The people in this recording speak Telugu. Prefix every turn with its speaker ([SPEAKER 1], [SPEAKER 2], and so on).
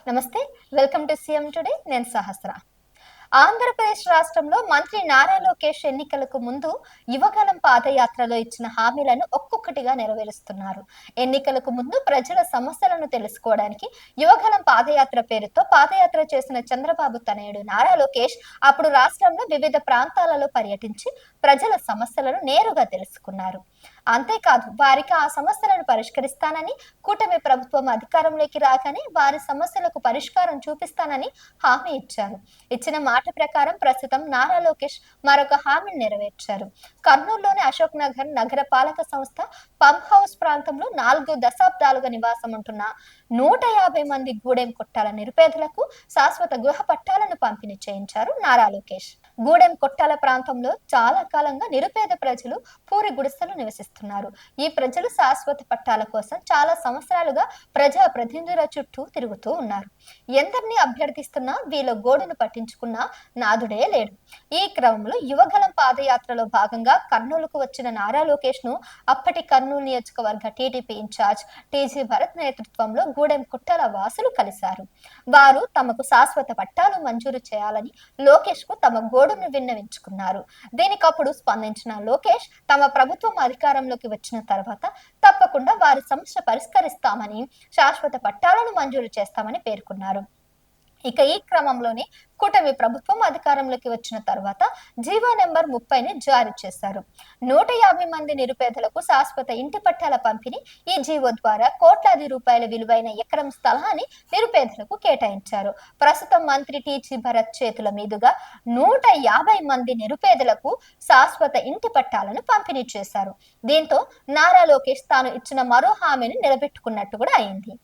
[SPEAKER 1] నమస్తే. Welcome to CM today. నేను సహస్ర. ఆంధ్రప్రదేశ్ రాష్ట్రంలో మంత్రి నారా లోకేష్ ఎన్నికలకు ముందు యువగళం పాదయాత్రలో ఇచ్చిన హామీలను ఒక్కొక్కటిగా నెరవేరుస్తున్నారు. ఎన్నికలకు ముందు ప్రజల సమస్యలను తెలుసుకోవడానికి యువగళం పాదయాత్ర పేరుతో పాదయాత్ర చేసిన చంద్రబాబు తనయుడు నారా లోకేష్ అప్పుడు రాష్ట్రంలో వివిధ ప్రాంతాలలో పర్యటించి ప్రజల సమస్యలను నేరుగా తెలుసుకున్నారు. అంతేకాదు వారికి ఆ సమస్యలను పరిష్కరిస్తానని, కూటమి ప్రభుత్వం అధికారంలోకి రాగానే వారి సమస్యలకు పరిష్కారం చూపిస్తానని హామీ ఇచ్చారు. ఇచ్చిన మాట ప్రకారం ప్రస్తుతం నారా లోకేష్ మరొక హామీని నెరవేర్చారు. కర్నూలులోని అశోక్ నగర్ నగర పాలక సంస్థ పంప్ హౌస్ ప్రాంతంలో 4 దశాబ్దాలుగా నివాసం ఉంటున్న 150 మంది గూడెం కొట్టాల నిరుపేదలకు శాశ్వత గృహ పట్టాలను పంపిణీ చేయించారు నారా లోకేష్. గూడెం కొట్టాల ప్రాంతంలో చాలా కాలంగా నిరుపేద ప్రజలు పూరి గుడిసెలు నివసిస్తున్నారు. ఈ ప్రజలు శాశ్వత పట్టాల కోసం చాలా సంవత్సరాలుగా ప్రజా ప్రతినిధుల చుట్టూ తిరుగుతూ ఉన్నారు. ఎందరినీ అభ్యర్థిస్తున్నా వీళ్ళ గోడును పట్టించుకున్న నాదుడే లేడు. ఈ క్రమంలో యువగళం పాదయాత్రలో భాగంగా కర్నూలుకు వచ్చిన నారా లోకేష్ ను అప్పటి కర్నూలు నియోజకవర్గ టీడీపీ ఇన్ఛార్జ్ టీజీ భరత్ నేతృత్వంలో గూడెం కొట్టాల వాసులు కలిశారు. వారు తమకు శాశ్వత పట్టాలు మంజూరు చేయాలని లోకేష్ కు తమ గోడును విన్నవించుకున్నారు. దీనికప్పుడు స్పందించిన లోకేష్ తమ ప్రభుత్వం అధికారంలోకి వచ్చిన తర్వాత తప్పకుండా వారి సమస్య పరిష్కరిస్తామని, శాశ్వత పట్టాలను మంజూరు చేస్తామని పేర్కొన్నారు. ఇక ఈ క్రమంలోనే కూటమి ప్రభుత్వం అధికారంలోకి వచ్చిన తర్వాత జీవో నెంబర్ 30ని జారీ చేశారు. 150 మంది నిరుపేదలకు శాశ్వత ఇంటి పట్టాల పంపిణీ. ఈ జీవో ద్వారా కోట్లాది రూపాయల విలువైన ఎకరం స్థలాన్ని నిరుపేదలకు కేటాయించారు. ప్రస్తుతం మంత్రి టీజీ భరత్ చేతుల మీదుగా 150 మంది నిరుపేదలకు శాశ్వత ఇంటి పట్టాలను పంపిణీ చేశారు. దీంతో నారా లోకేష్ తాను ఇచ్చిన మరో హామీని నిలబెట్టుకున్నట్టు కూడా అయింది.